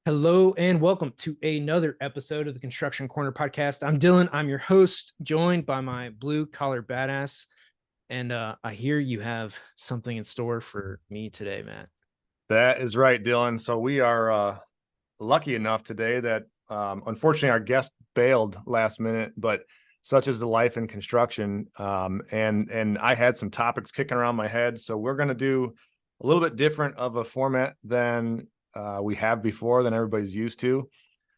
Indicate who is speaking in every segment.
Speaker 1: Hello and welcome to another episode of the Construction Corner podcast. I'm Dylan. I'm your host, joined by my blue collar badass. And I hear you have something in store for me today, Matt.
Speaker 2: That is right, Dylan. So we are lucky enough today that unfortunately our guest bailed last minute, but such is the life in construction. And I had some topics kicking around my head. So we're going to do a little bit different of a format than we have before, than everybody's used to.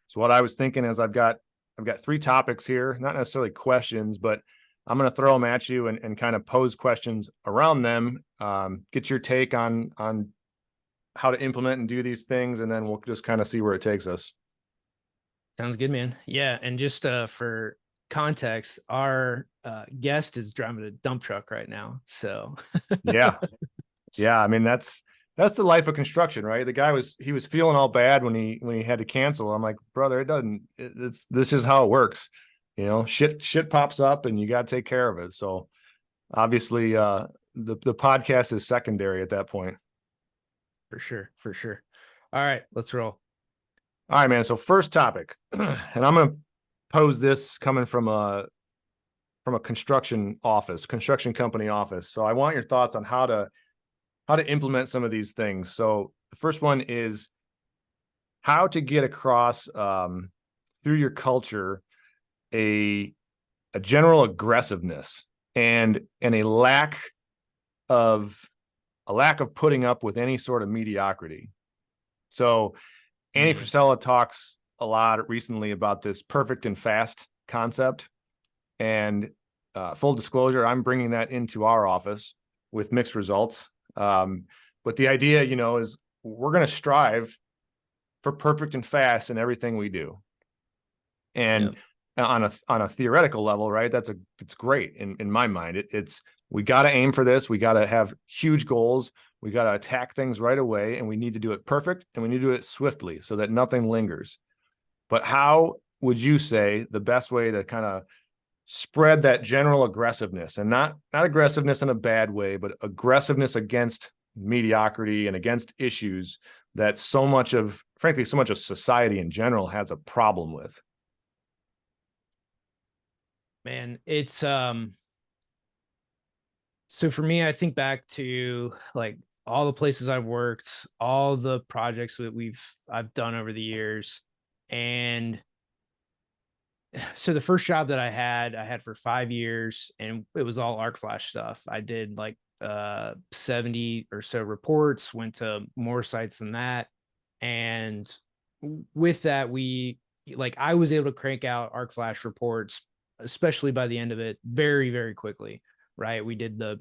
Speaker 2: So what I was thinking is I've got three topics here, not necessarily questions, but I'm going to throw them at you and kind of pose questions around them. Get your take on how to implement and do these things, and then we'll just kind of see where it takes us.
Speaker 1: Sounds good, man. Yeah. And just for context, our guest is driving a dump truck right now. So
Speaker 2: Yeah. I mean, that's the life of construction, right? The guy was feeling all bad when he had to cancel. I'm like, brother, this is how it works. You know, shit pops up and you got to take care of it. So obviously the podcast is secondary at that point.
Speaker 1: For sure. All right, let's roll.
Speaker 2: All right, man. So first topic, and I'm going to pose this coming from a construction company office. So I want your thoughts on how to implement some of these things. So the first one is how to get across through your culture a general aggressiveness and a lack of putting up with any sort of mediocrity. So Andy Frisella talks a lot recently about this perfect and fast concept. And full disclosure, I'm bringing that into our office with mixed results. But the idea, is we're going to strive for perfect and fast in everything we do. And on a theoretical level, right, it's great in my mind. We got to aim for this. We got to have huge goals. We got to attack things right away, and we need to do it perfect, and we need to do it swiftly so that nothing lingers. But how would you say the best way to kind of spread that general aggressiveness, and not aggressiveness in a bad way, but aggressiveness against mediocrity and against issues that so much of society in general has a problem with?
Speaker 1: Man, it's so for me, I think back to like all the places I've worked, all the projects that I've done over the years. And so the first job that I had for 5 years, and it was all arc flash stuff. I did like 70 or so reports, went to more sites than that. And with that, I was able to crank out arc flash reports, especially by the end of it, very, very quickly. Right. We did the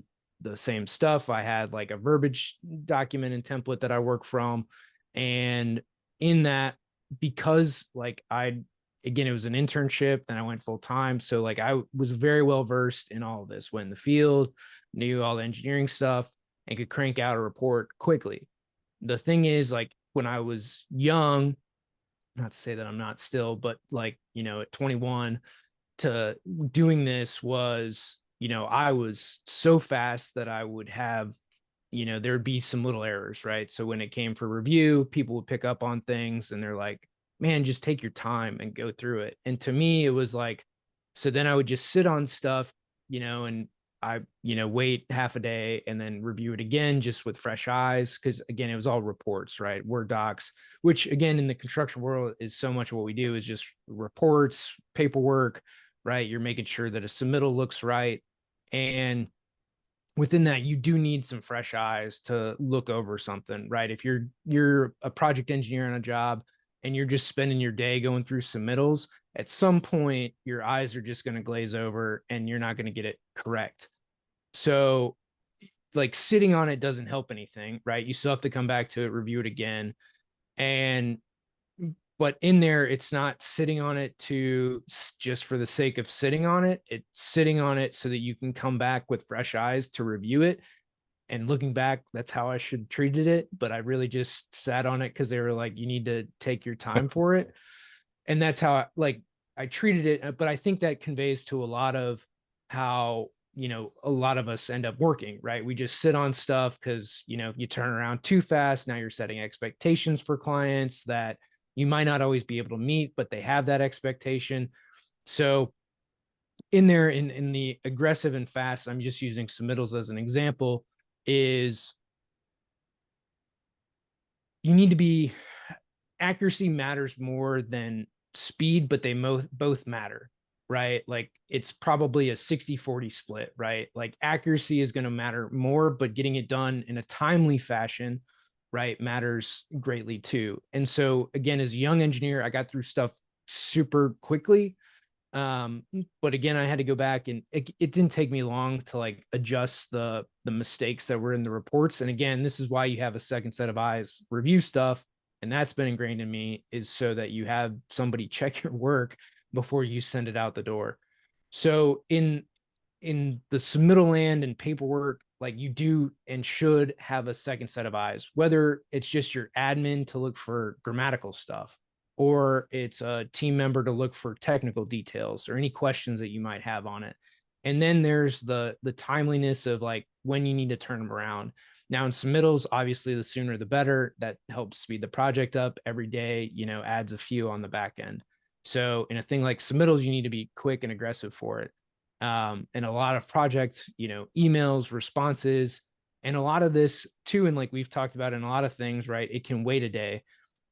Speaker 1: same stuff. I had like a verbiage document and template that I work from. And in that, because again, it was an internship, then I went full time. So like I was very well versed in all of this, went in the field, knew all the engineering stuff, and could crank out a report quickly. The thing is, like when I was young, not to say that I'm not still, but at 21, to doing this was, I was so fast that I would have, there would be some little errors, right? So when it came for review, people would pick up on things and they're like, man, just take your time and go through it. And to me, it was like, so then I would just sit on stuff, and I, wait half a day and then review it again, just with fresh eyes. Cause again, it was all reports, right? Word docs, which again, in the construction world is so much of what we do is just reports, paperwork, right? You're making sure that a submittal looks right. And within that, you do need some fresh eyes to look over something, right? If you're a project engineer on a job and you're just spending your day going through submittals, at some point your eyes are just going to glaze over and you're not going to get it correct. So like sitting on it doesn't help anything, right? You still have to come back to it, review it again. But in there, it's not sitting on it just for the sake of sitting on it. It's sitting on it so that you can come back with fresh eyes to review it. And looking back, that's how I should have treated it. But I really just sat on it because they were like, you need to take your time for it. And that's how I treated it. But I think that conveys to a lot of how, a lot of us end up working, right? We just sit on stuff because, you turn around too fast. Now you're setting expectations for clients that you might not always be able to meet, but they have that expectation. So in there, in the aggressive and fast, I'm just using submittals as an example, is you need to be, accuracy matters more than speed, but they both matter, right? Like it's probably a 60-40 split, right? Like accuracy is going to matter more, but getting it done in a timely fashion, right, matters greatly too. And so again, as a young engineer, I got through stuff super quickly. But again, I had to go back, and it didn't take me long to like adjust the mistakes that were in the reports. And again, this is why you have a second set of eyes review stuff, and that's been ingrained in me, is so that you have somebody check your work before you send it out the door. So in the submittal land and paperwork, like you do and should have a second set of eyes, whether it's just your admin to look for grammatical stuff, or it's a team member to look for technical details or any questions that you might have on it. And then there's the timeliness of like when you need to turn them around. Now in submittals, obviously the sooner the better. That helps speed the project up. Every day, adds a few on the back end. So in a thing like submittals, you need to be quick and aggressive for it. And a lot of projects, emails, responses, and a lot of this too. And like we've talked about in a lot of things, right? It can wait a day,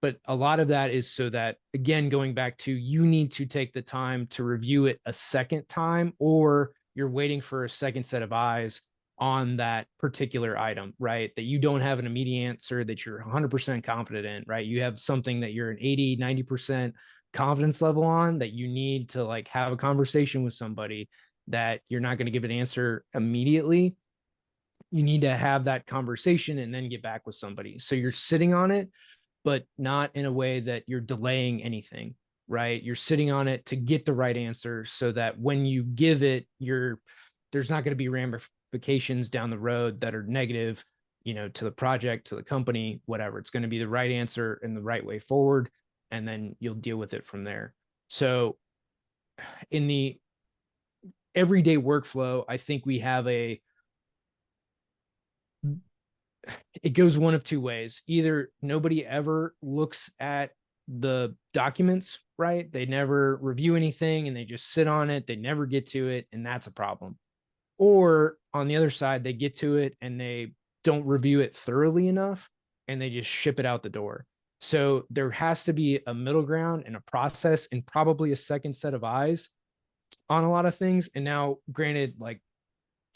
Speaker 1: but a lot of that is so that, again, going back to, you need to take the time to review it a second time, or you're waiting for a second set of eyes on that particular item, right? That you don't have an immediate answer that you're 100% confident in, right? You have something that you're an 80, 90% confidence level on, that you need to like have a conversation with somebody, that you're not going to give an answer immediately. You need to have that conversation and then get back with somebody. So you're sitting on it, but not in a way that you're delaying anything, right? You're sitting on it to get the right answer, so that when you give it, there's not going to be ramifications down the road that are negative, to the project, to the company, whatever. It's going to be the right answer and the right way forward, and then you'll deal with it from there. So in the everyday workflow, I think we have it goes one of two ways. Either nobody ever looks at the documents, right? They never review anything and they just sit on it. They never get to it, and that's a problem. Or on the other side, they get to it and they don't review it thoroughly enough, and they just ship it out the door. So there has to be a middle ground and a process, and probably a second set of eyes on a lot of things. And now, granted, like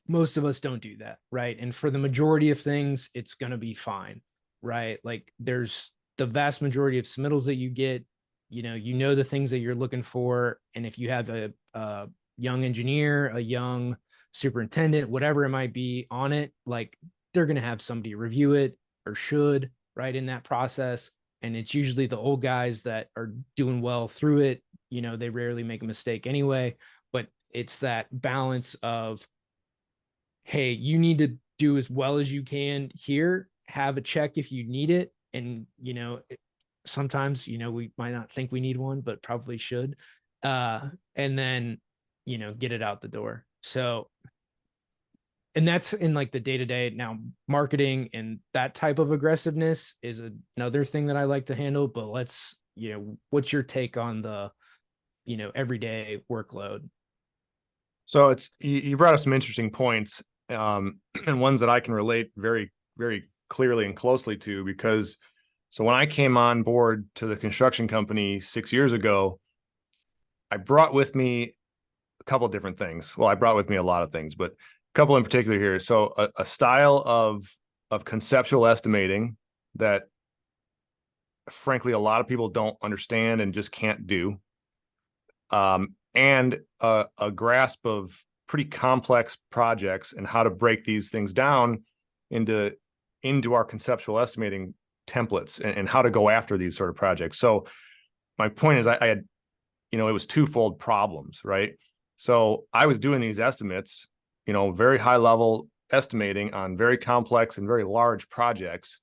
Speaker 1: most of us don't do that, right? And for the majority of things, it's going to be fine, right? Like there's the vast majority of submittals that you get, the things that you're looking for. And if you have a young engineer, a young superintendent, whatever it might be on it, like they're going to have somebody review it, or should, right, in that process. And it's usually the old guys that are doing well through it. They rarely make a mistake anyway, but it's that balance of, hey, you need to do as well as you can here, have a check if you need it. And, sometimes, we might not think we need one, but probably should. And then, get it out the door. So, and that's in like the day-to-day. Now, marketing and that type of aggressiveness is another thing that I like to handle, but let's, what's your take on the, everyday workload?
Speaker 2: So you brought up some interesting points, and ones that I can relate very, very clearly and closely to, because so when I came on board to the construction company 6 years ago, I brought with me a couple of different things. Well, I brought with me a lot of things, but a couple in particular here. So a style of conceptual estimating that frankly a lot of people don't understand and just can't do. And a grasp of pretty complex projects and how to break these things down into our conceptual estimating templates, and how to go after these sort of projects. So my point is, I had, it was twofold problems, right? So I was doing these estimates, very high level estimating on very complex and very large projects.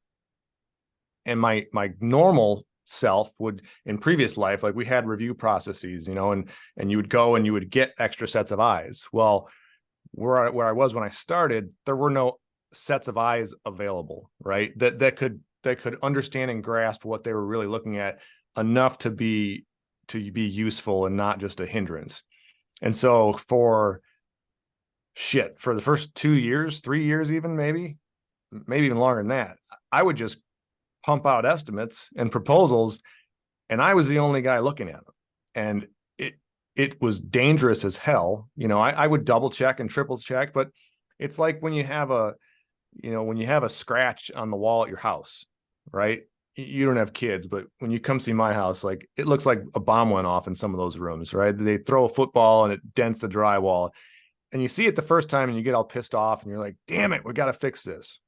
Speaker 2: And my normal self would, in previous life, like we had review processes, and you would go and you would get extra sets of eyes. Well, where I was when I started, there were no sets of eyes available, right? That could understand and grasp what they were really looking at enough to be useful and not just a hindrance. And so for the first 2 years, 3 years, even maybe even longer than that, I would just pump out estimates and proposals, and I was the only guy looking at them. And it was dangerous as hell. I would double check and triple check, but it's like when you have a scratch on the wall at your house, right? You don't have kids, but when you come see my house, like, it looks like a bomb went off in some of those rooms, right? They throw a football and it dents the drywall, and you see it the first time and you get all pissed off and you're like, damn it, we got to fix this.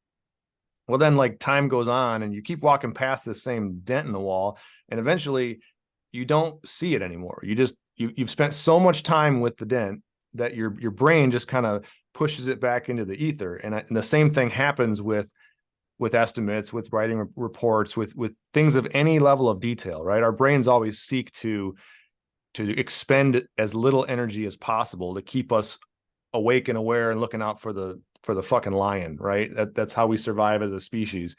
Speaker 2: Well, then, like, time goes on and you keep walking past this same dent in the wall, and eventually you don't see it anymore. You've spent so much time with the dent that your brain just kind of pushes it back into the ether. And the same thing happens with estimates, with writing reports, with things of any level of detail, right? Our brains always seek to expend as little energy as possible to keep us awake and aware and looking out for the fucking lion, right? That's how we survive as a species.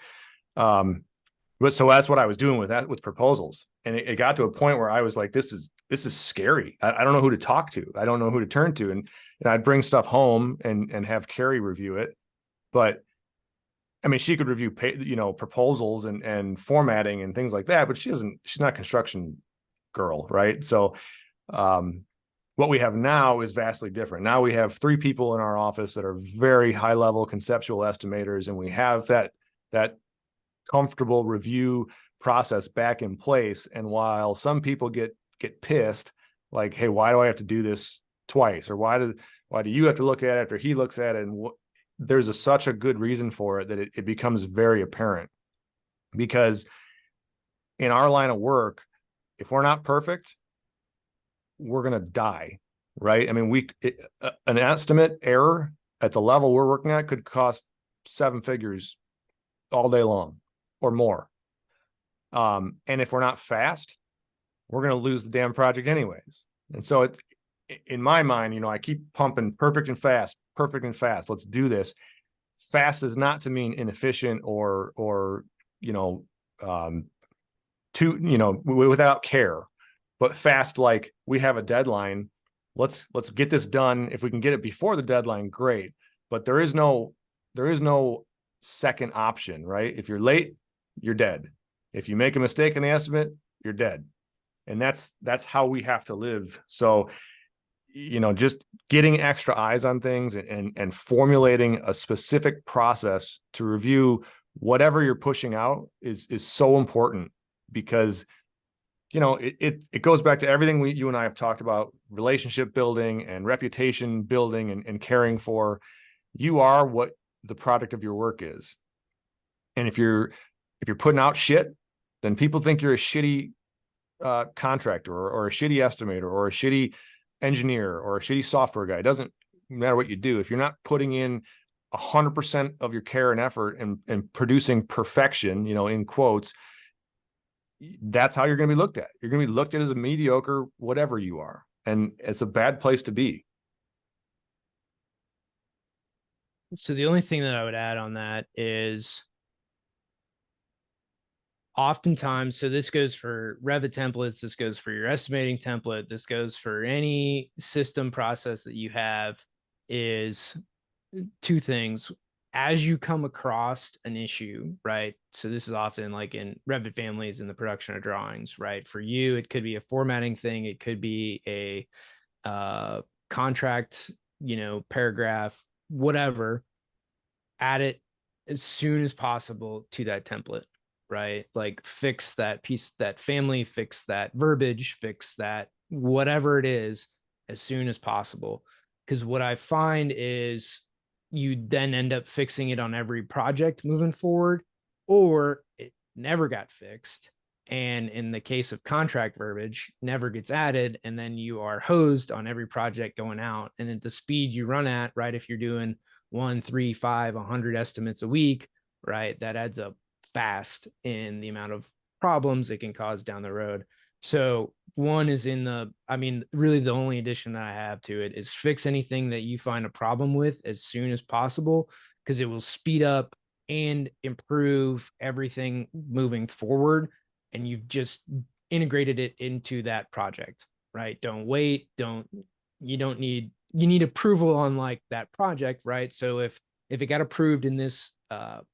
Speaker 2: But so that's what I was doing with proposals. And it got to a point where I was like, this is scary. I don't know who to talk to. I don't know who to turn to. And I'd bring stuff home and have Carrie review it. But I mean, she could review, proposals and formatting and things like that, but she's not a construction girl, right? So, what we have now is vastly different. Now we have 3 people in our office that are very high level conceptual estimators, and we have that comfortable review process back in place. And while some people get pissed, like, hey, why do I have to do this twice? Or why do you have to look at it after he looks at it? And there's such a good reason for it that it becomes very apparent. Because in our line of work, if we're not perfect, we're going to die, right? I mean, an estimate error at the level we're working at could cost 7 figures all day long or more. And if we're not fast, we're going to lose the damn project anyways. And so in my mind, I keep pumping perfect and fast. Let's do this. Fast is not to mean inefficient or without care, but fast, like, we have a deadline. Let's get this done. If we can get it before the deadline, great. But there is no second option, right? If you're late, you're dead. If you make a mistake in the estimate, you're dead. And that's how we have to live. So, just getting extra eyes on things and formulating a specific process to review whatever you're pushing out is so important. Because it goes back to everything you and I have talked about: relationship building and reputation building and caring for. You are what the product of your work is. And if you're putting out shit, then people think you're a shitty contractor or a shitty estimator or a shitty engineer or a shitty software guy. It doesn't matter what you do. If you're not putting in 100% of your care and effort and producing perfection, in quotes, that's how you're going to be looked at. You're going to be looked at as a mediocre, whatever you are. And it's a bad place to be.
Speaker 1: So the only thing that I would add on that is, oftentimes, so this goes for Revit templates, this goes for your estimating template, this goes for any system process that you have, is 2 things. As you come across an issue, right? So this is often like in Revit families in the production of drawings, right? For you, it could be a formatting thing. It could be a contract, paragraph, whatever. Add it as soon as possible to that template, right? Like, fix that piece, that family, fix that verbiage, fix that whatever it is as soon as possible. Because what I find is you then end up fixing it on every project moving forward, or it never got fixed. And in the case of contract verbiage, never gets added. And then you are hosed on every project going out. And at the speed you run at, right? If you're doing 1, 3, 5, 100 estimates a week, right? That adds up fast in the amount of problems it can cause down the road. So one is really the only addition that I have to it is fix anything that you find a problem with as soon as possible, because it will speed up and improve everything moving forward. And you've just integrated it into that project, right? Don't wait. You need approval on like that project, right? So if it got approved in this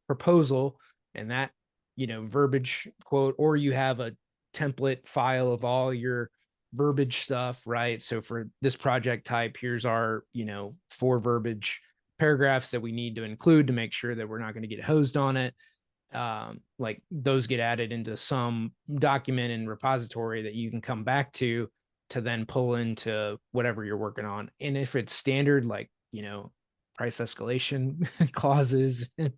Speaker 1: proposal and that, verbiage quote, or you have a template file of all your verbiage stuff, right? So for this project type, here's our, 4 verbiage paragraphs that we need to include to make sure that we're not going to get hosed on it. Like those get added into some document and repository that you can come back to then pull into whatever you're working on. And if it's standard, like, price escalation clauses and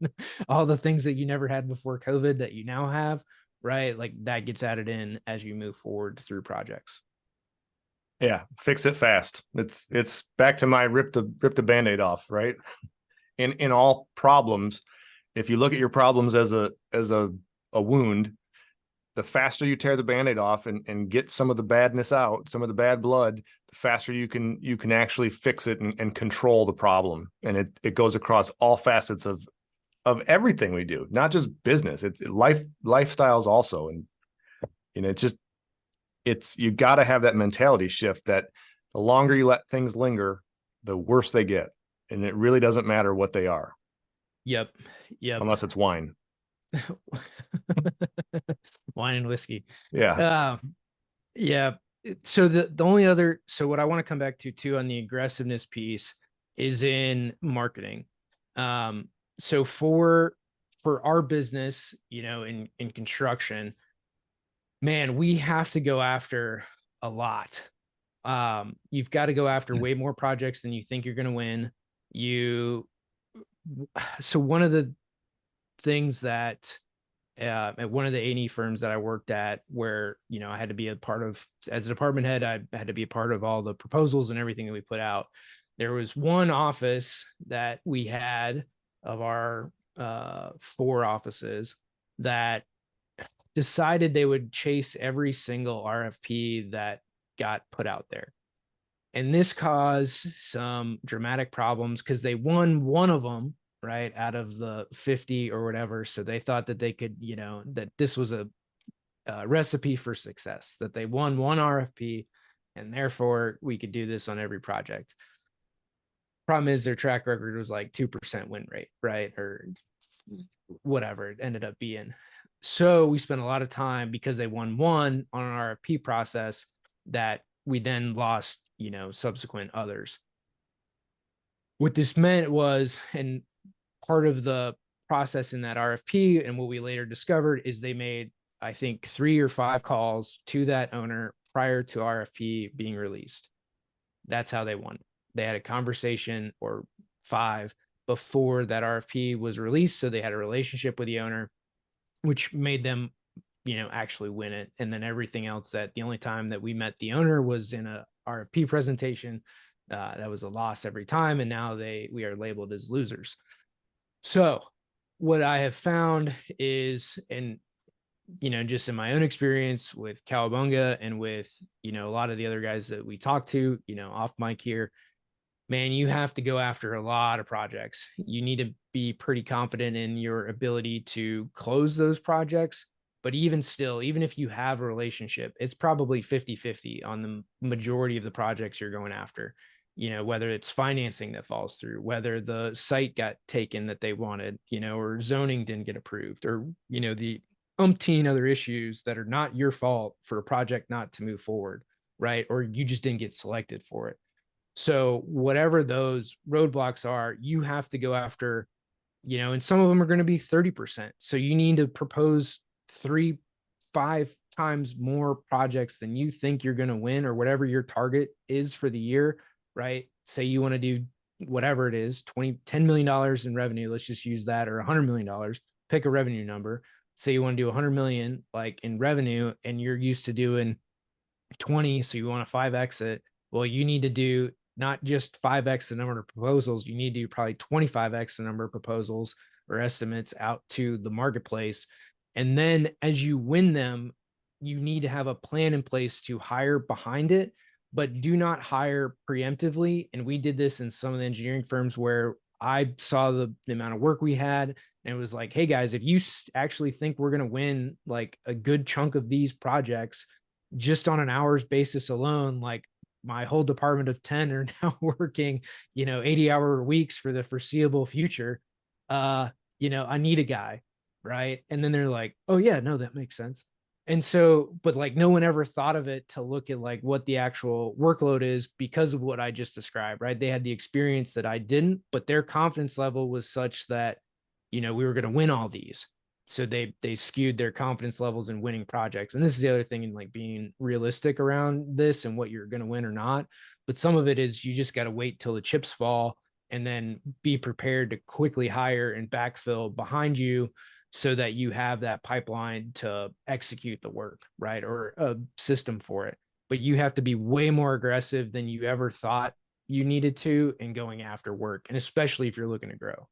Speaker 1: all the things that you never had before COVID that you now have, right? Like that gets added in as you move forward through projects.
Speaker 2: Yeah, fix it fast. It's back to my rip the Band-Aid off, right? In all problems, if you look at your problems as a wound, the faster you tear the Band-Aid off and get some of the badness out, some of the bad blood, the faster you can actually fix it and control the problem. And it goes across all facets of everything we do, not just business. It's lifestyles also. And you got to have that mentality shift that the longer you let things linger, the worse they get. And it really doesn't matter what they are.
Speaker 1: Yep.
Speaker 2: Unless it's wine.
Speaker 1: Wine and whiskey.
Speaker 2: Yeah.
Speaker 1: Yeah. So the only other, so what I want to come back to too on the aggressiveness piece is in marketing. So for our business, in construction, man, we have to go after a lot. You've got to go after way more projects than you think you're going to win. So one of the things that at one of the A&E firms that I worked at, where I had to be a part of, as a department head, I had to be a part of all the proposals and everything that we put out. There was one office that we had of our 4 offices that decided they would chase every single RFP that got put out there. And this caused some dramatic problems because they won one of them, right, out of the 50 or whatever. So they thought that they could, that this was a recipe for success, that they won one RFP and therefore we could do this on every project. Problem is their track record was like 2% win rate, right? Or whatever it ended up being. So we spent a lot of time, because they won one on an RFP process, that we then lost, subsequent others. What this meant was, and part of the process in that RFP and what we later discovered, is they made, I think, 3 or 5 calls to that owner prior to RFP being released. That's how they won. They had a conversation, or 5, before that RFP was released. So they had a relationship with the owner, which made them, actually win it. And then everything else, that the only time that we met the owner was in a RFP presentation, that was a loss every time. And now we are labeled as losers. So what I have found is, and, just in my own experience with Cowabunga and with, a lot of the other guys that we talk to, off mic here, man, you have to go after a lot of projects. You need to be pretty confident in your ability to close those projects. But even still, even if you have a relationship, it's probably 50-50 on the majority of the projects you're going after. Whether it's financing that falls through, whether the site got taken that they wanted, or zoning didn't get approved, or, the umpteen other issues that are not your fault for a project not to move forward, right? Or you just didn't get selected for it. So whatever those roadblocks are, you have to go after, and some of them are going to be 30%. So you need to propose 3-5 times more projects than you think you're going to win, or whatever your target is for the year, right? Say you want to do whatever it is, $10 million in revenue. Let's just use that, or $100 million, pick a revenue number. Say you want to do 100 million, like, in revenue, and you're used to doing 20. So you want to 5X it. Well, you need to do not just 5X the number of proposals, you need to do probably 25X the number of proposals or estimates out to the marketplace. And then as you win them, you need to have a plan in place to hire behind it, but do not hire preemptively. And we did this in some of the engineering firms where I saw the amount of work we had, and it was like, hey guys, if you actually think we're going to win like a good chunk of these projects, just on an hours basis alone, like my whole department of 10 are now working, 80-hour weeks for the foreseeable future. I need a guy, right? And then they're like, oh yeah, no, that makes sense. And so, but like no one ever thought of it to look at like what the actual workload is because of what I just described, right? They had the experience that I didn't, but their confidence level was such that, we were going to win all these. So they skewed their confidence levels in winning projects. And this is the other thing in like being realistic around this and what you're going to win or not. But some of it is you just got to wait till the chips fall and then be prepared to quickly hire and backfill behind you so that you have that pipeline to execute the work, right? Or a system for it. But you have to be way more aggressive than you ever thought you needed to in going after work, and especially if you're looking to grow.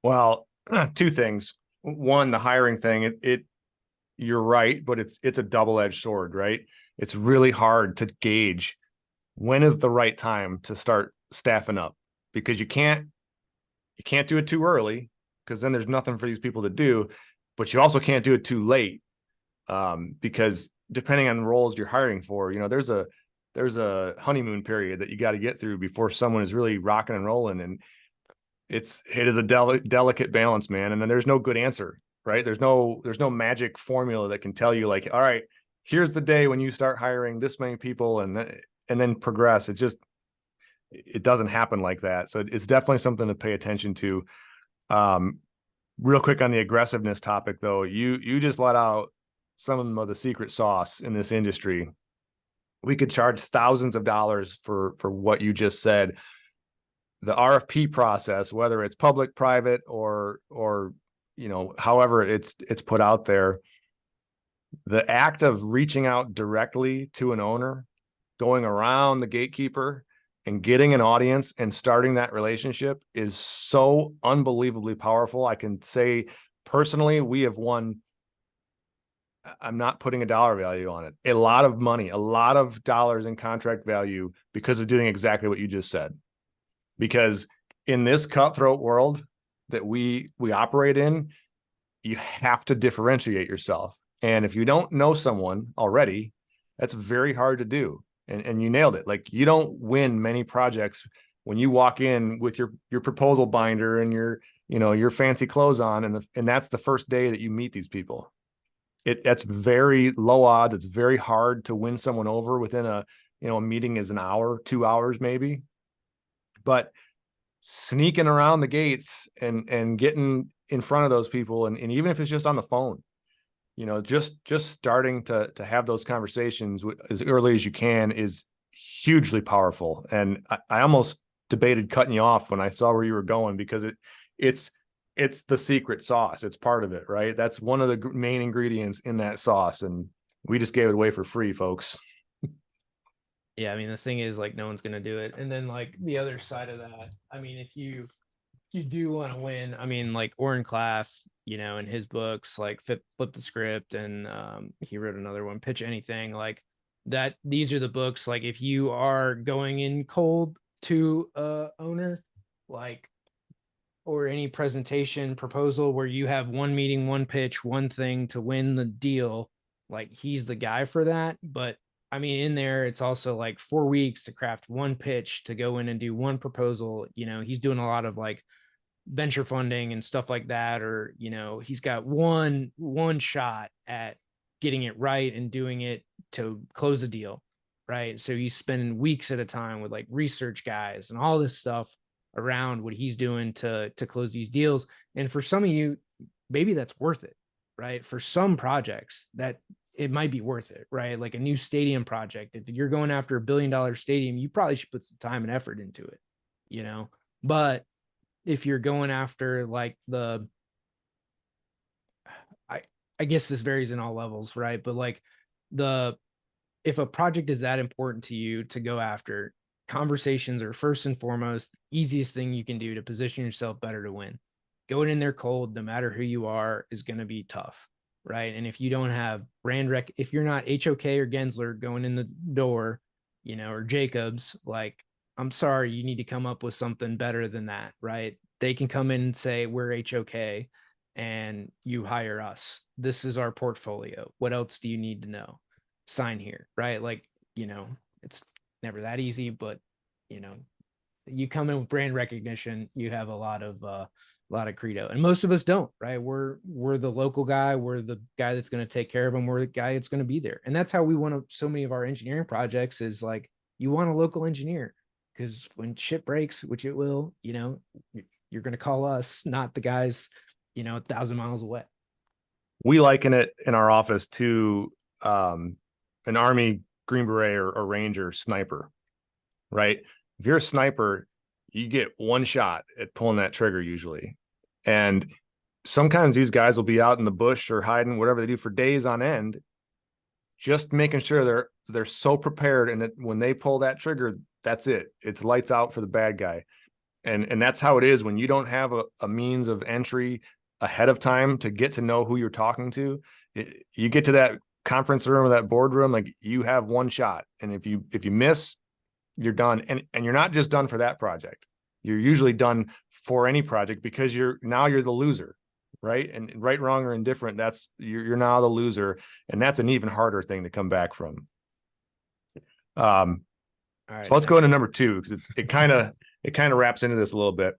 Speaker 2: Well, two things. One, the hiring thing, you're right, but it's a double-edged sword, right? It's really hard to gauge when is the right time to start staffing up, because you can't do it too early, because then there's nothing for these people to do, but you also can't do it too late, because depending on the roles you're hiring for, there's a honeymoon period that you got to get through before someone is really rocking and rolling, and it is a delicate balance, man. And then there's no good answer, right? There's no magic formula that can tell you like, all right, here's the day when you start hiring this many people and then progress. It doesn't happen like that. So it's definitely something to pay attention to. Real quick on the aggressiveness topic though, you just let out some of the secret sauce in this industry. We could charge thousands of dollars for what you just said. The RFP process, whether it's public, private, or however it's put out there, the act of reaching out directly to an owner, going around the gatekeeper and getting an audience and starting that relationship is so unbelievably powerful. I can say personally, we have won, I'm not putting a dollar value on it, a lot of money, a lot of dollars in contract value because of doing exactly what you just said. Because in this cutthroat world that we operate in, you have to differentiate yourself. And if you don't know someone already, that's very hard to do. And you nailed it. Like, you don't win many projects when you walk in with your proposal binder and your fancy clothes on, and that's the first day that you meet these people. That's very low odds. It's very hard to win someone over within a meeting is an hour, 2 hours maybe. But sneaking around the gates and getting in front of those people, and even if it's just on the phone, just starting to have those conversations as early as you can is hugely powerful. And I almost debated cutting you off when I saw where you were going, because it's the secret sauce. It's part of it, right? That's one of the main ingredients in that sauce, and we just gave it away for free, folks.
Speaker 1: Yeah, I mean, the thing is, like, no one's gonna do it. And then like the other side of that, I mean, if you do want to win, I mean, like Oren Claff, in his books, like Flip the Script, and he wrote another one, Pitch Anything, like that. These are the books. Like, if you are going in cold to owner, like, or any presentation proposal where you have one meeting, one pitch, one thing to win the deal, like, he's the guy for that. But I mean, in there, it's also like 4 weeks to craft one pitch, to go in and do one proposal. He's doing a lot of like venture funding and stuff like that, or he's got one shot at getting it right and doing it to close a deal, right? So he's spending weeks at a time with like research guys and all this stuff around what he's doing to close these deals. And for some of you, maybe that's worth it, right? For some projects, that it might be worth it, right? Like a new stadium project, if you're going after $1 billion stadium, you probably should put some time and effort into it. But if you're going after like I guess this varies in all levels, right? But like if a project is that important to you to go after, conversations are first and foremost the easiest thing you can do to position yourself better to win. Going in there cold, no matter who you are, is going to be tough, right? And if you don't have if you're not HOK or Gensler going in the door, or Jacobs, like, I'm sorry, you need to come up with something better than that, right? They can come in and say, we're HOK and you hire us. This is our portfolio. What else do you need to know? sign here, right? Like, it's never that easy, but you come in with brand recognition, you have a lot of credo, and most of us don't, right? We're the local guy, we're the guy that's going to take care of them, we're the guy that's going to be there. And that's how we want to, so many of our engineering projects is like, you want a local engineer, because when shit breaks, which it will, you're going to call us, not the guys 1,000 miles away.
Speaker 2: We liken it in our office to an Army Green Beret or Ranger sniper, right? If you're a sniper, you get one shot at pulling that trigger usually. And sometimes these guys will be out in the bush or hiding, whatever they do, for days on end, just making sure they're so prepared, and that when they pull that trigger, that's it. It's lights out for the bad guy. And that's how it is when you don't have a means of entry ahead of time to get to know who you're talking to. You get to that conference room or that boardroom, like, you have one shot. And if you miss, you're done. And you're not just done for that project. You're usually done for any project, because you're the loser, right? And right, wrong, or indifferent, you're now the loser. And that's an even harder thing to come back from. All right, so let's go into number 2, because it kind of wraps into this a little bit.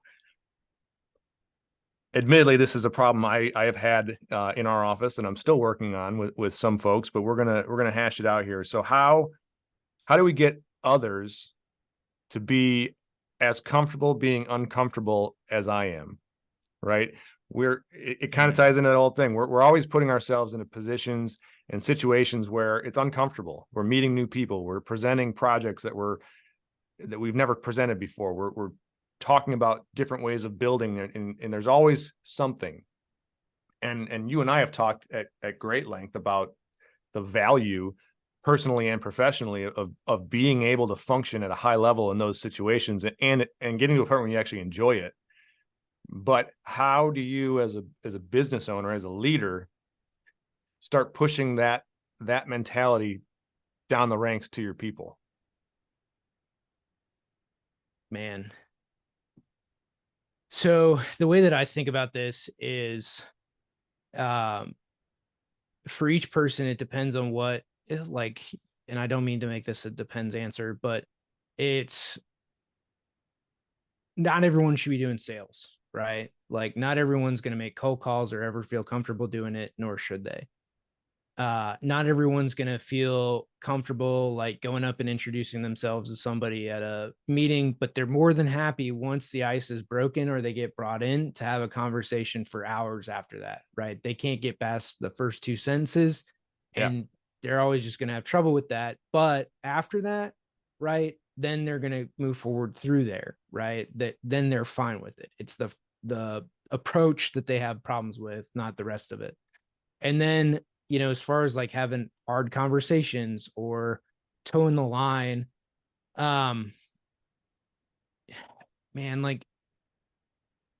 Speaker 2: Admittedly, this is a problem I have had in our office, and I'm still working on with some folks, but we're gonna hash it out here. So how do we get others to be as comfortable being uncomfortable as I am, right? It kind of ties into that whole thing. We're always putting ourselves into positions and situations where it's uncomfortable. We're meeting new people. We're presenting projects that we've never presented before. We're talking about different ways of building, and there's always something. And you and I have talked at great length about the value, personally and professionally, of being able to function at a high level in those situations, and getting to a point where you actually enjoy it. But how do you, as a business owner, as a leader, start pushing that mentality down the ranks to your people?
Speaker 1: Man. So the way that I think about this is, for each person, it depends on what, like, and I don't mean to make this a depends answer, but it's not everyone should be doing sales, right? Like, not everyone's going to make cold calls or ever feel comfortable doing it, nor should they. Not everyone's going to feel comfortable like going up and introducing themselves to somebody at a meeting, but they're more than happy once the ice is broken or they get brought in to have a conversation for hours after that, right? They can't get past the first 2 sentences, and they're always just going to have trouble with that. But after that, right, then they're going to move forward through there, right? Then they're fine with it. It's the approach that they have problems with, not the rest of it. And then, as far as like having hard conversations or towing the line, man, like,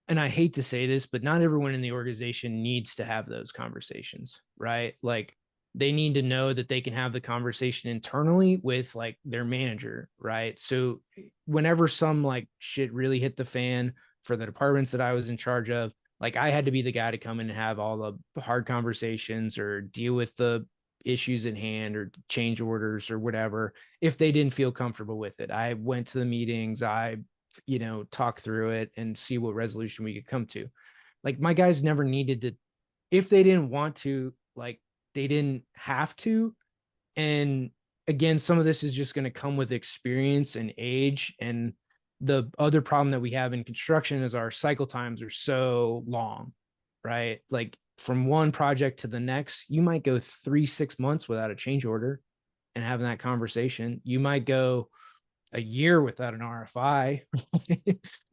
Speaker 1: and I hate to say this, but not everyone in the organization needs to have those conversations, right? Like, they need to know that they can have the conversation internally with like their manager, right? So whenever some like shit really hit the fan for the departments that I was in charge of, like, I had to be the guy to come in and have all the hard conversations or deal with the issues in hand or change orders or whatever. If they didn't feel comfortable with it, I went to the meetings, I talk through it and see what resolution we could come to. Like, my guys never needed to, if they didn't want to, like, they didn't have to. And again, some of this is just going to come with experience and age. And the other problem that we have in construction is our cycle times are so long, right? Like, from one project to the next, you might go 3-6 months without a change order and having that conversation. You might go a year without an RFI.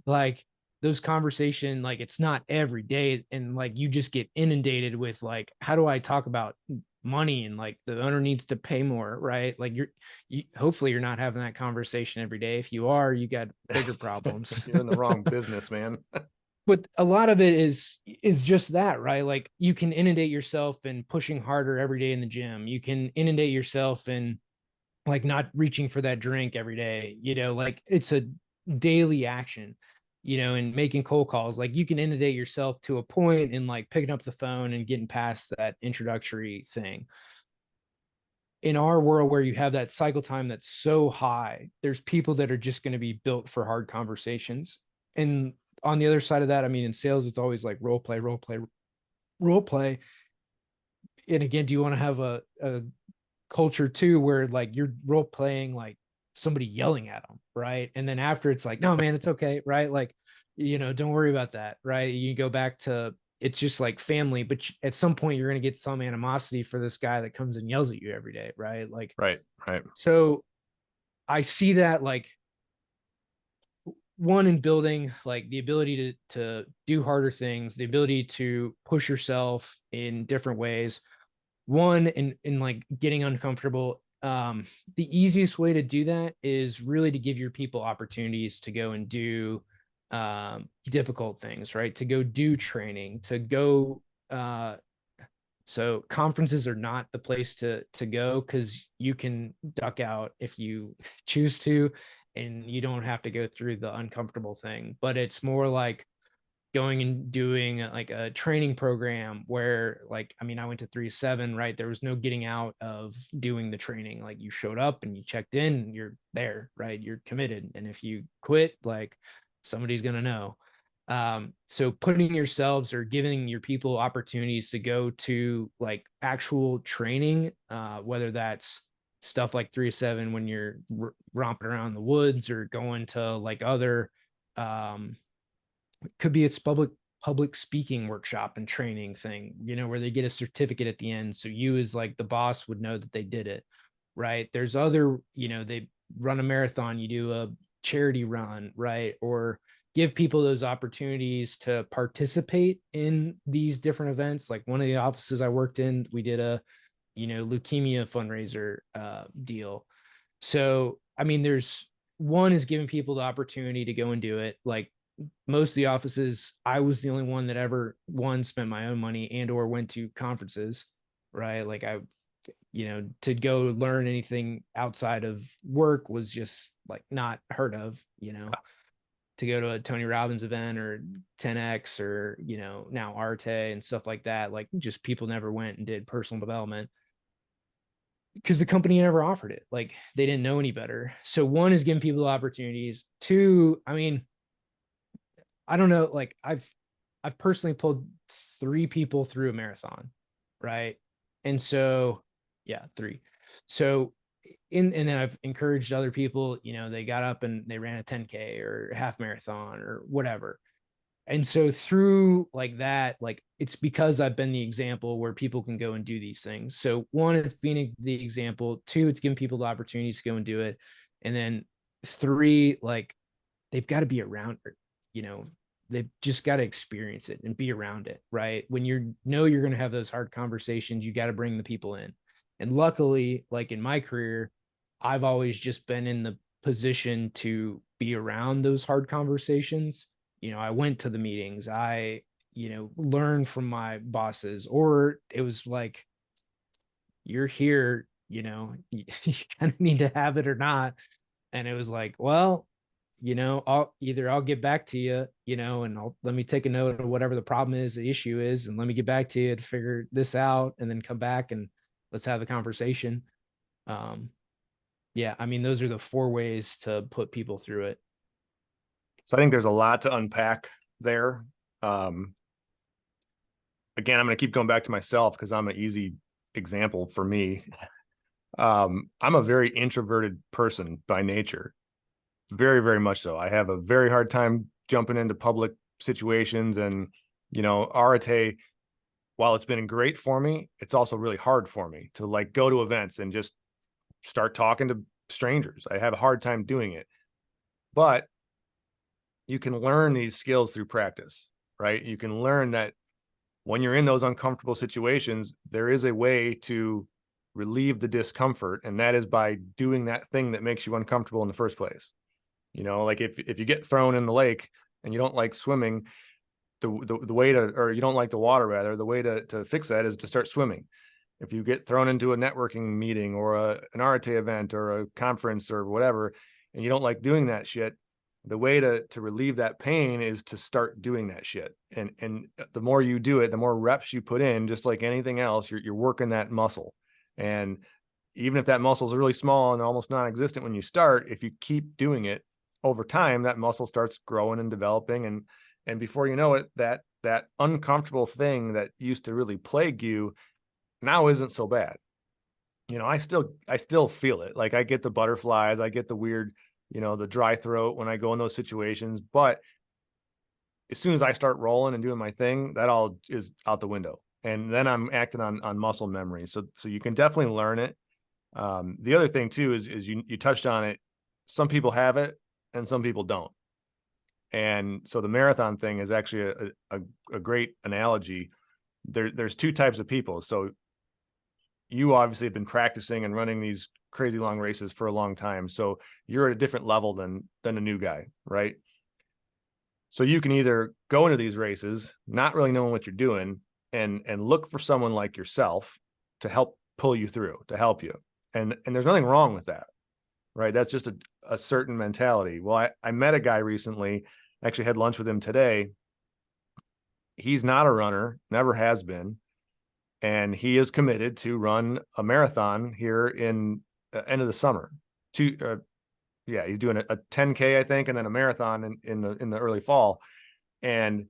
Speaker 1: Like, those conversation, like, it's not every day. And like, you just get inundated with like, how do I talk about money? And like, the owner needs to pay more, right? Like, hopefully you're not having that conversation every day. If you are, you got bigger problems.
Speaker 2: You're in the wrong business, man.
Speaker 1: But a lot of it is just that, right? Like, you can inundate yourself in pushing harder every day in the gym. You can inundate yourself in like not reaching for that drink every day, like, it's a daily action, and making cold calls. Like, you can inundate yourself to a point in like picking up the phone and getting past that introductory thing. in our world where you have that cycle time that's so high, there's people that are just going to be built for hard conversations. And on the other side of that, I mean, in sales, it's always like role play, role play, role play. And again, do you want to have a culture too, where like you're role playing like somebody yelling at them, right? And then after it's like, no, man, it's okay, right? Like, don't worry about that, right? You go back to it's just like family, but at some point you're going to get some animosity for this guy that comes and yells at you every day, right? Like,
Speaker 2: Right.
Speaker 1: so I see that like one in building like the ability to do harder things, the ability to push yourself in different ways. One in like getting uncomfortable. The easiest way to do that is really to give your people opportunities to go and do difficult things, right? To go do training, to go so conferences are not the place to go because you can duck out if you choose to, and you don't have to go through the uncomfortable thing. But it's more like going and doing like a training program where like, I mean, I went to 3-7, right? There was no getting out of doing the training. Like you showed up and you checked in, you're there, right? You're committed. And if you quit, like somebody's going to know. So putting yourselves or giving your people opportunities to go to like actual training, whether that's stuff like 3-7 when you're romping around the woods or going to like other could be its public speaking workshop and training thing, where they get a certificate at the end. So you as like the boss would know that they did it, right? There's other, they run a marathon, you do a charity run, right? Or give people those opportunities to participate in these different events. Like one of the offices I worked in, we did a, leukemia fundraiser deal. So, I mean, there's one is giving people the opportunity to go and do it. Like most of the offices, I was the only one that ever spent my own money and or went to conferences, right? Like to go learn anything outside of work was just like not heard of, to go to a Tony Robbins event or 10X or, now Arte and stuff like that. Like just people never went and did personal development because the company never offered it. Like they didn't know any better. So one is giving people opportunities. Two, I mean, I don't know, like I've personally pulled 3 people through a marathon, right? And so yeah, 3. So and then I've encouraged other people, they got up and they ran a 10K or half marathon or whatever. And so through like that, like it's because I've been the example where people can go and do these things. So one, it's being the example. 2, it's giving people the opportunities to go and do it. And then 3, like they've got to be around, you know, they've just got to experience it and be around it, right? When you're going to have those hard conversations, you got to bring the people in. And luckily, like in my career, I've always just been in the position to be around those hard conversations. I went to the meetings, I, learned from my bosses, or it was like, you're here, you kind of need to have it or not. And it was like, well, I'll get back to you, and let me take a note of whatever the problem is, the issue is, and let me get back to you to figure this out and then come back and let's have a conversation. Yeah, I mean, those are the 4 ways to put people through it.
Speaker 2: So I think there's a lot to unpack there. Again, I'm going to keep going back to myself because I'm an easy example for me. I'm a very introverted person by nature. Very, very much so. I have a very hard time jumping into public situations, and, Arate, while it's been great for me, it's also really hard for me to like go to events and just start talking to strangers. I have a hard time doing it, but you can learn these skills through practice, right? You can learn that when you're in those uncomfortable situations, there is a way to relieve the discomfort, and that is by doing that thing that makes you uncomfortable in the first place. Like if you get thrown in the lake and you don't like swimming, the way to, or you don't like the water rather, the way to fix that is to start swimming. If you get thrown into a networking meeting or an Arte event or a conference or whatever, and you don't like doing that shit, the way to relieve that pain is to start doing that shit. And the more you do it, the more reps you put in, just like anything else, you're working that muscle. And even if that muscle is really small and almost non-existent when you start, if you keep doing it over time, that muscle starts growing and developing. And before you know it, that uncomfortable thing that used to really plague you now isn't so bad. I still feel it. Like I get the butterflies, I get the weird, the dry throat when I go in those situations. But as soon as I start rolling and doing my thing, that all is out the window. And then I'm acting on muscle memory. So you can definitely learn it. The other thing too is you touched on it. Some people have it and some people don't. And so the marathon thing is actually a great analogy. There's two types of people. So you obviously have been practicing and running these crazy long races for a long time. So you're at a different level than a new guy, right? So you can either go into these races not really knowing what you're doing and look for someone like yourself to help pull you through, to help you. And there's nothing wrong with that, right? That's just a certain mentality. Well, I met a guy recently, actually had lunch with him today. He's not a runner, never has been. And he is committed to run a marathon here in the end of the summer. He's doing a 10K, I think, and then a marathon in the early fall. And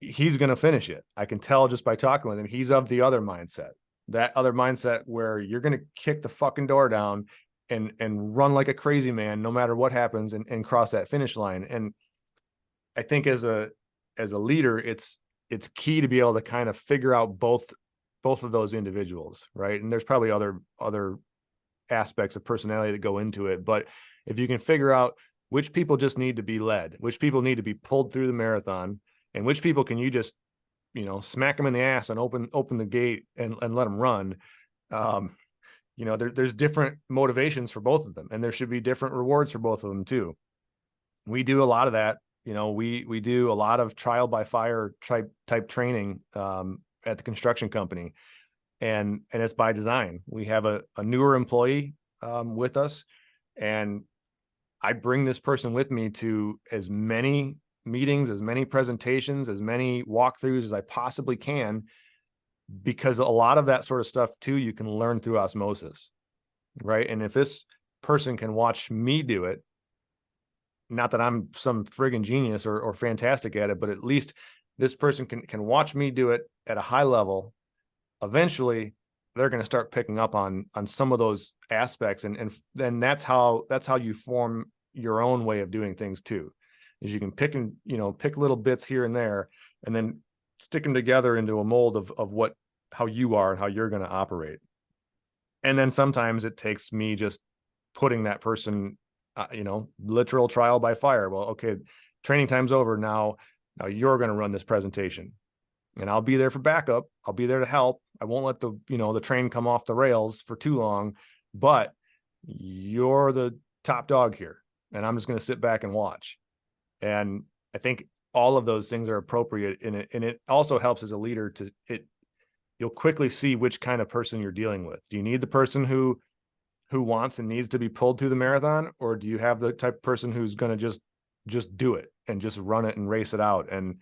Speaker 2: he's going to finish it. I can tell just by talking with him. He's of the other mindset, that other mindset where you're going to kick the fucking door down and run like a crazy man, no matter what happens, and cross that finish line. And I think as a leader, it's key to be able to kind of figure out both of those individuals, right? And there's probably other aspects of personality that go into it, but if you can figure out which people just need to be led, which people need to be pulled through the marathon, and which people can you just smack them in the ass and open the gate and let them run. There's different motivations for both of them, and there should be different rewards for both of them too. We do a lot of that. We do a lot of trial by fire type training at the construction company, and it's by design. We have a newer employee with us, and I bring this person with me to as many meetings, as many presentations, as many walkthroughs as I possibly can, because a lot of that sort of stuff too, you can learn through osmosis, right? And if this person can watch me do it, not that I'm some friggin' genius or fantastic at it, but at least this person can watch me do it at a high level. Eventually they're going to start picking up on some of those aspects. And then that's how you form your own way of doing things too, is you can pick little bits here and there, and then stick them together into a mold of how you are and how you're going to operate. And then sometimes it takes me just putting that person, literal trial by fire. Well, okay, training time's over. Now you're going to run this presentation, and I'll be there for backup. I'll be there to help. I won't let the train come off the rails for too long, but you're the top dog here, and I'm just going to sit back and watch. And I think all of those things are appropriate in it. And it also helps as a leader you'll quickly see which kind of person you're dealing with. Do you need the person who wants and needs to be pulled through the marathon, or do you have the type of person who's going to just do it and just run it and race it out? And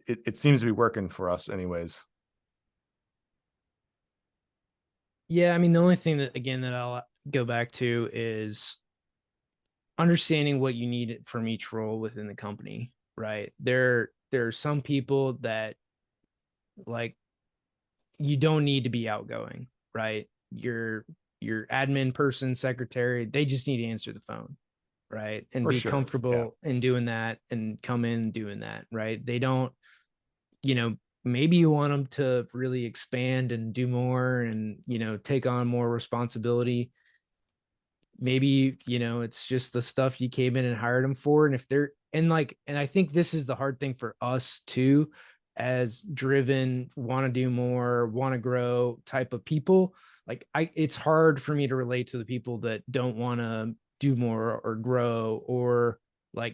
Speaker 2: it seems to be working for us anyways.
Speaker 1: Yeah, I mean, the only thing that I'll go back to is understanding what you need from each role within the company, right? There are some people that, like, you don't need to be outgoing, right? Your admin person, secretary, they just need to answer the phone, right? And be comfortable in doing that and come in doing that, right? They don't, maybe you want them to really expand and do more and, take on more responsibility. Maybe, it's just the stuff you came in and hired them for. And if they're, and I think this is the hard thing for us too, as driven, want to do more, want to grow type of people. It's hard for me to relate to the people that don't want to do more or grow or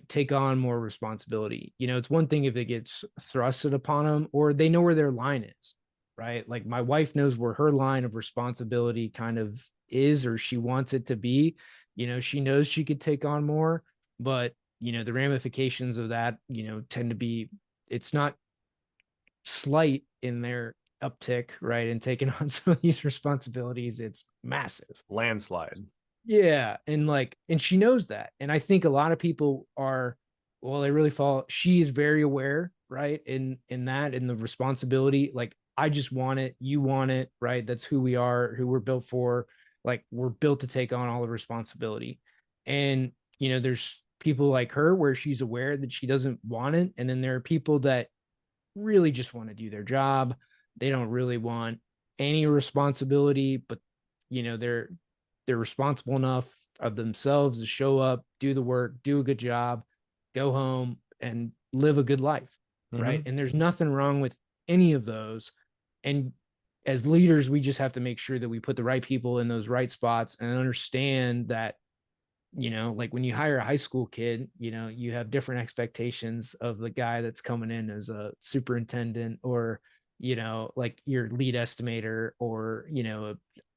Speaker 1: take on more responsibility. It's one thing if it gets thrusted upon them or they know where their line is, right? Like my wife knows where her line of responsibility kind of is, or she wants it to be. She knows she could take on more, but the ramifications of that, tend to be, it's not slight in their uptick, right, and taking on some of these responsibilities, it's massive.
Speaker 2: Landslide.
Speaker 1: Yeah, and like, and she knows that, and I think a lot of people are, well, they really fall. She is very aware, right, in that, in the responsibility. Like, I just want it, you want it, right? That's who we are, who we're built for. Like, we're built to take on all the responsibility, and there's people like her where she's aware that she doesn't want it, and then there are people that really just want to do their job. They don't really want any responsibility, but they're responsible enough of themselves to show up, do the work, do a good job, go home and live a good life, right?
Speaker 2: Mhm.
Speaker 1: And there's nothing wrong with any of those. And as leaders, we just have to make sure that we put the right people in those right spots and understand that like when you hire a high school kid, you have different expectations of the guy that's coming in as a superintendent, or, like your lead estimator, or, a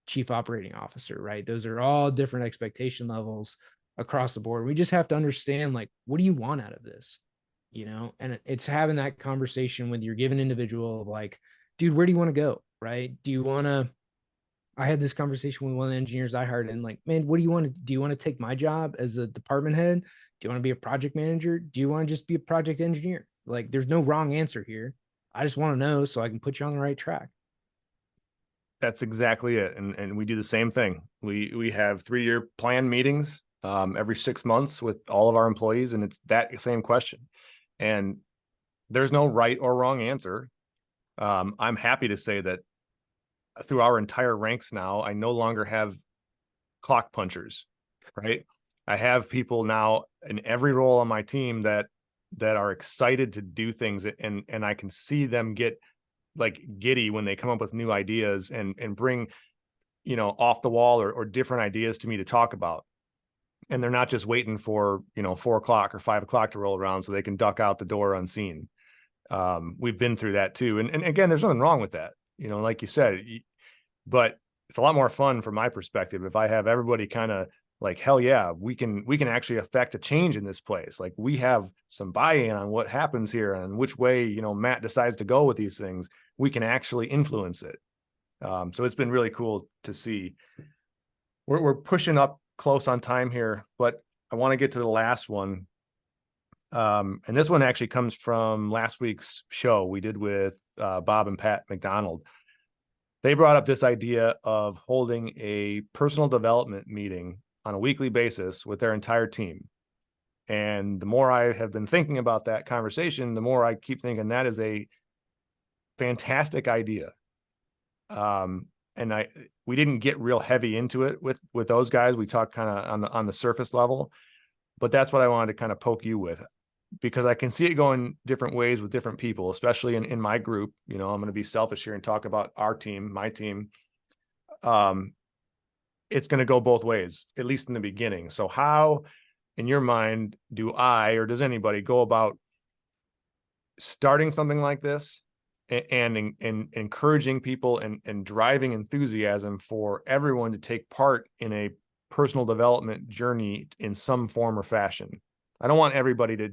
Speaker 1: chief operating officer, right? Those are all different expectation levels across the board. We just have to understand, like, what do you want out of this? And it's having that conversation with your given individual of like, dude, where do you want to go? Right? I had this conversation with one of the engineers I hired, and like, man, what do you want to do? You want to take my job as a department head? Do you want to be a project manager? Do you want to just be a project engineer? Like, there's no wrong answer here. I just want to know so I can put you on the right track.
Speaker 2: That's exactly it. And we do the same thing. We have 3-year plan meetings every 6 months with all of our employees, and it's that same question. And there's no right or wrong answer. I'm happy to say that through our entire ranks now, I no longer have clock punchers, right? I have people now in every role on my team that are excited to do things, and I can see them get like giddy when they come up with new ideas and bring off the wall or different ideas to me to talk about. And they're not just waiting for 4 o'clock or 5 o'clock to roll around so they can duck out the door unseen. We've been through that too, and again, there's nothing wrong with that, like you said, but it's a lot more fun from my perspective if I have everybody kind of like, hell yeah, we can actually affect a change in this place. Like, we have some buy-in on what happens here and which way Matt decides to go with these things. We can actually influence it. So it's been really cool to see. We're pushing up close on time here, but I want to get to the last one. And this one actually comes from last week's show we did with Bob and Pat McDonald. They brought up this idea of holding a personal development meeting on a weekly basis with their entire team. And the more I have been thinking about that conversation, the more I keep thinking that is a fantastic idea. And we didn't get real heavy into it with those guys. We talked kind of on the surface level, but that's what I wanted to kind of poke you with, because I can see it going different ways with different people, especially in my group. I'm going to be selfish here and talk about our team, my team. It's going to go both ways, at least in the beginning. So how, in your mind, do I, or does anybody go about starting something like this and encouraging people and driving enthusiasm for everyone to take part in a personal development journey in some form or fashion? I don't want everybody to,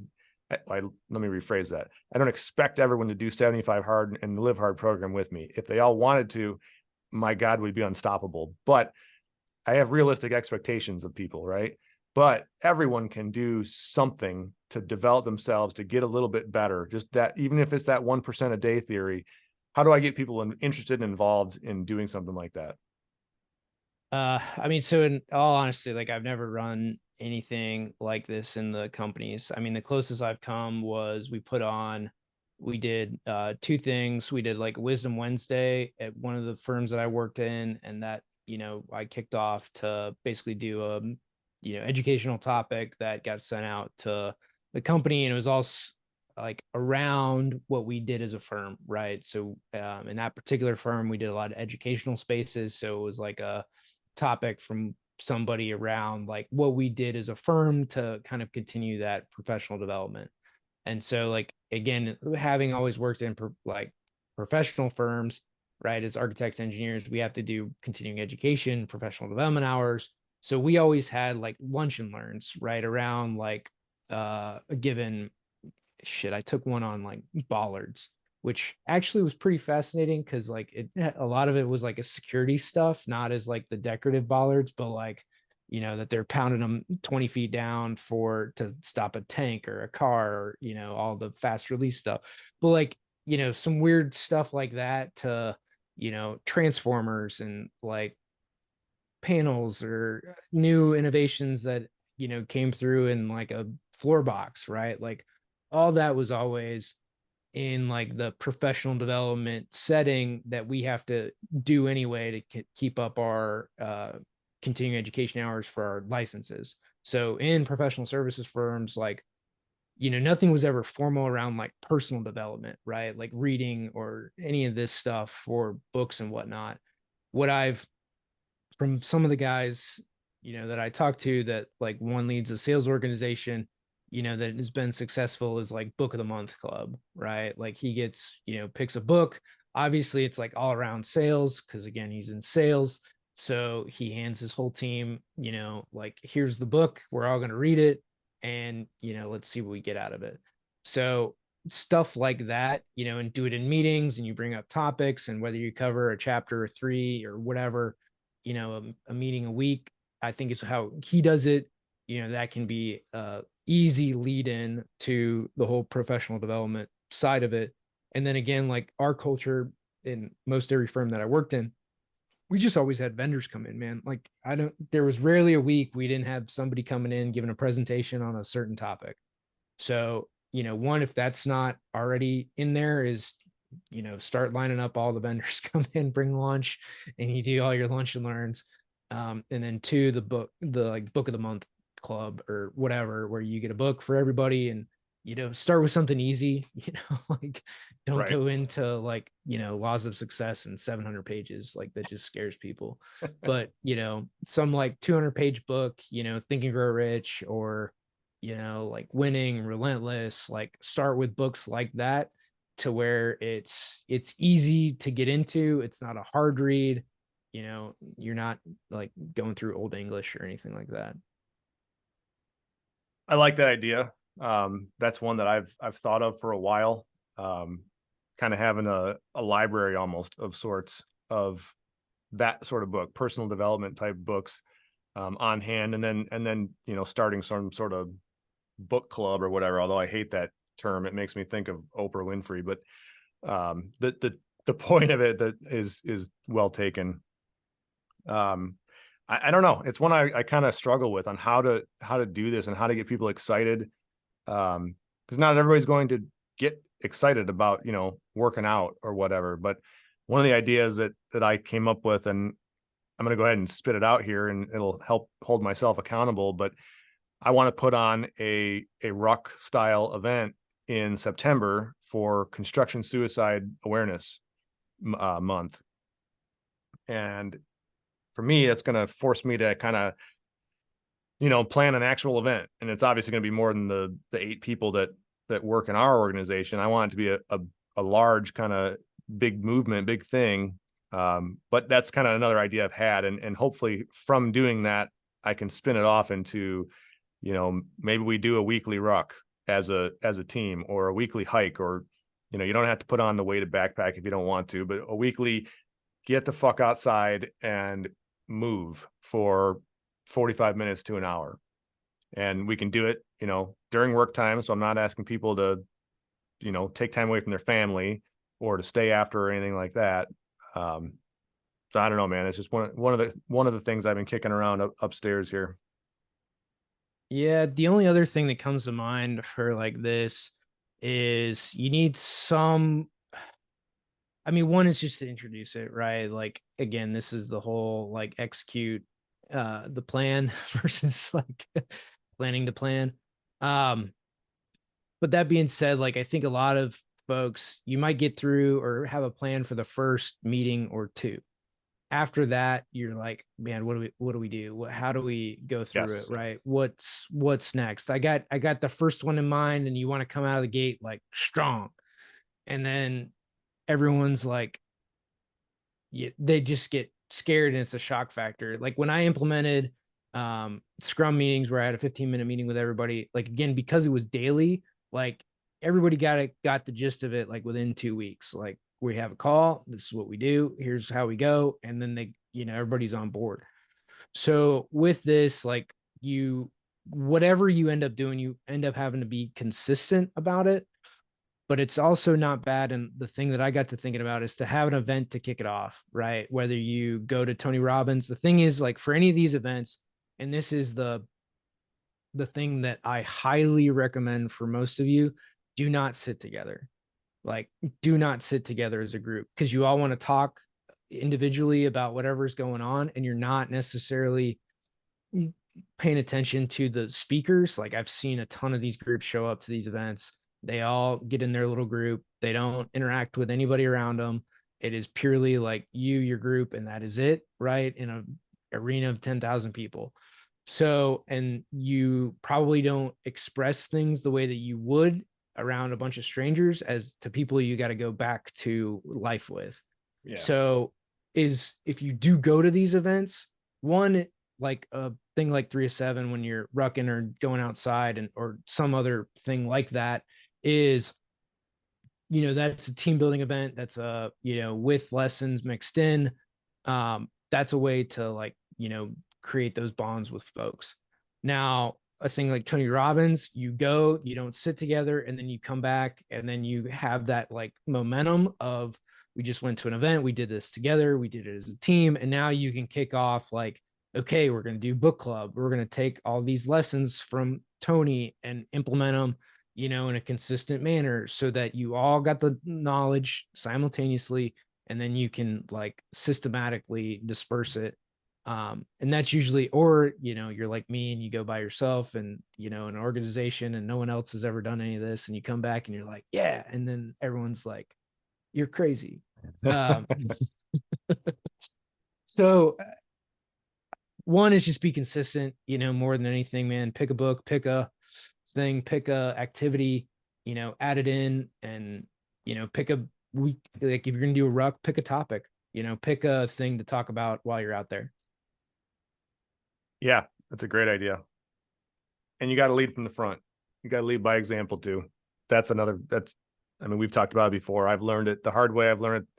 Speaker 2: let me rephrase that. I don't expect everyone to do 75 hard and live hard program with me. If they all wanted to, my God, we'd be unstoppable. But I have realistic expectations of people, right? But everyone can do something to develop themselves, to get a little bit better. Just that, even if it's that 1% a day theory, how do I get people interested and involved in doing something like that?
Speaker 1: I mean, so in all honesty, like, I've never run anything like this in the companies. I mean, the closest I've come was we did two things. We did like Wisdom Wednesday at one of the firms that I worked in, and that, I kicked off to basically do a, educational topic that got sent out to the company, and it was all like around what we did as a firm, right? So in that particular firm, we did a lot of educational spaces. So it was like a topic from somebody around like what we did as a firm to kind of continue that professional development. And so, like, again, having always worked in like professional firms, right, as architects, engineers, we have to do continuing education, professional development hours. So we always had like lunch and learns, right, around like a given, shit, I took one on like bollards. which actually was pretty fascinating because like a lot of it was like a security stuff, not as like the decorative bollards, but like, that they're pounding them 20 feet down to stop a tank or a car, or, all the fast release stuff. But like, some weird stuff like that to, transformers and like panels or new innovations that, came through in like a floor box, right? Like all that was always in like the professional development setting that we have to do anyway to keep up our continuing education hours for our licenses. So in professional services firms, like, nothing was ever formal around like personal development, right? Like reading or any of this stuff or books and whatnot. What I've from some of the guys, that I talked to, that like one leads a sales organization, that has been successful, is like book of the month club, right? Like he gets, picks a book. Obviously, it's like all around sales because again, he's in sales. So he hands his whole team, like here's the book. We're all going to read it, and let's see what we get out of it. So stuff like that, and do it in meetings, and you bring up topics, and whether you cover a chapter or three or whatever, a meeting a week, I think is how he does it. That can be easy lead in to the whole professional development side of it. And then again, like our culture in most every firm that I worked in, we just always had vendors come in, man. Like there was rarely a week we didn't have somebody coming in giving a presentation on a certain topic. So, one, if that's not already in there, is, start lining up all the vendors come in, bring lunch, and you do all your lunch and learns. And then two, the like book of the month club or whatever, where you get a book for everybody, and, start with something easy, like don't
Speaker 2: Right.
Speaker 1: go into like, laws of success and 700 pages. Like that just scares people. But, some like 200-page book, Think and Grow Rich, or, like Winning, Relentless, like start with books like that, to where it's easy to get into. It's not a hard read. You're not like going through old English or anything like that.
Speaker 2: I like that idea. That's one that I've thought of for a while. Kind of having a library almost of sorts of that sort of book, personal development type books, on hand, and then starting some sort of book club or whatever. Although I hate that term, it makes me think of Oprah Winfrey. But the point of it that is well taken. I don't know. It's one I kind of struggle with on how to do this and how to get people excited. Because not everybody's going to get excited about, working out or whatever. But one of the ideas that I came up with, and I'm going to go ahead and spit it out here, and it'll help hold myself accountable. But I want to put on a ruck style event in September for Construction Suicide Awareness Month. And for me, that's going to force me to kind of, plan an actual event. And it's obviously going to be more than the 8 people that work in our organization. I want it to be a large kind of big movement, big thing. But that's kind of another idea I've had. And hopefully from doing that, I can spin it off into, maybe we do a weekly ruck as a team, or a weekly hike, or, you don't have to put on the weighted backpack if you don't want to, but a weekly get the fuck outside and move for 45 minutes to an hour. And we can do it, during work time. So I'm not asking people to, take time away from their family or to stay after or anything like that. So I don't know, man. It's just one of the things I've been kicking around upstairs here.
Speaker 1: Yeah, the only other thing that comes to mind for like this is you need some. I mean, one is just to introduce it, right? Like again, this is the whole like execute the plan versus like planning to plan. Um, but that being said, like I think a lot of folks, you might get through or have a plan for the first meeting or two. After that, you're like, man, what do we do? How do we go through it?
Speaker 2: Yes.
Speaker 1: Right? What's next? I got the first one in mind, and you want to come out of the gate like strong. And then everyone's like, yeah, they just get scared, and it's a shock factor. Like when I implemented scrum meetings where I had a 15-minute meeting with everybody, like again, because it was daily, like everybody got the gist of it like within 2 weeks. Like, we have a call, this is what we do, here's how we go, and then they, everybody's on board. So with this, like, whatever you end up doing, you end up having to be consistent about it. But it's also not bad. And the thing that I got to thinking about is to have an event to kick it off, right? Whether you go to Tony Robbins, the thing is, like, for any of these events, and this is the thing that I highly recommend for most of you, do not sit together. Like, do not sit together as a group, because you all want to talk individually about whatever's going on, and you're not necessarily paying attention to the speakers. Like, I've seen a ton of these groups show up to these events. They all get in their little group. They don't interact with anybody around them. It is purely like you, your group, and that is it, right? In a arena of 10,000 people. So, and you probably don't express things the way that you would around a bunch of strangers as to people you got to go back to life with. Yeah. So if you do go to these events, one, like a thing like 3 to 7, when you're rucking or going outside, or some other thing like that, is, that's a team building event. That's with lessons mixed in. That's a way to, like, create those bonds with folks. Now, a thing like Tony Robbins, you go, you don't sit together, and then you come back, and then you have that, like, momentum of, we just went to an event, we did this together, we did it as a team, and now you can kick off, like, okay, we're going to do book club. We're going to take all these lessons from Tony and implement them, in a consistent manner, so that you all got the knowledge simultaneously, and then you can, like, systematically disperse it. And that's usually, or, you're like me and you go by yourself, and, an organization, and no one else has ever done any of this, and you come back and you're like, yeah. And then everyone's like, you're crazy. So one is just be consistent, more than anything, man. Pick a book, pick a thing, pick a activity, add it in, and, pick a week. Like, if you're going to do a ruck, pick a topic, pick a thing to talk about while you're out there.
Speaker 2: Yeah, that's a great idea. And you got to lead from the front. You got to lead by example too. I mean, we've talked about it before. I've learned it the hard way. I've learned it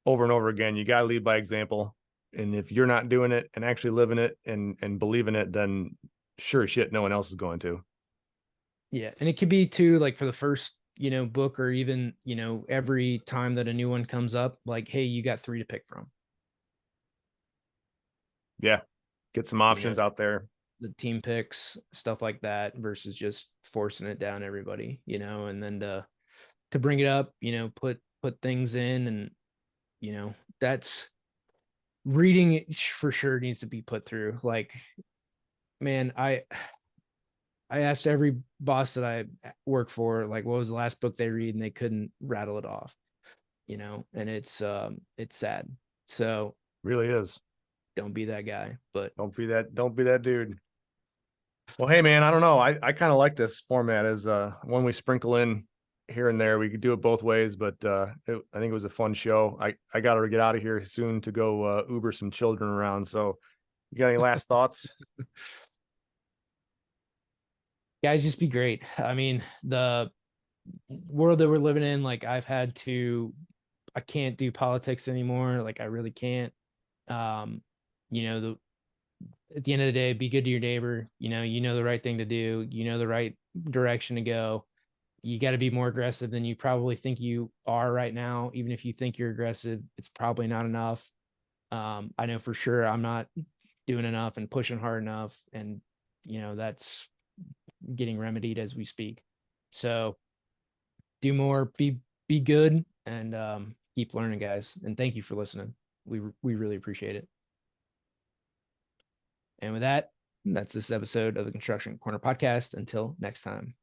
Speaker 2: over and over again. You got to lead by example. And if you're not doing it and actually living it and believing it, then sure as shit, no one else is going to.
Speaker 1: Yeah. And it could be too, like, for the first, book, or even, every time that a new one comes up, like, hey, you got 3 to pick from.
Speaker 2: Yeah. Get some options out there.
Speaker 1: The team picks, stuff like that, versus just forcing it down everybody, and then to bring it up, put things in, and, that's reading it for sure needs to be put through. Like, man, I asked every boss that I worked for, like, what was the last book they read, and they couldn't rattle it off, and it's sad. So
Speaker 2: really is.
Speaker 1: Don't be that guy, but
Speaker 2: don't be that dude. Well, hey man, I don't know. I kind of like this format as one we sprinkle in here and there. We could do it both ways, but I think it was a fun show. I got to get out of here soon to go Uber some children around. So you got any last thoughts?
Speaker 1: Guys, just be great. I mean, the world that we're living in, like, I can't do politics anymore. Like, I really can't. At the end of the day, be good to your neighbor. You know the right thing to do. The right direction to go. You got to be more aggressive than you probably think you are right now. Even if you think you're aggressive, it's probably not enough. I know for sure I'm not doing enough and pushing hard enough, and that's getting remedied as we speak. So do more, be good, and keep learning, guys. And thank you for listening. We really appreciate it. And with that, that's this episode of the Construction Corner podcast. Until next time.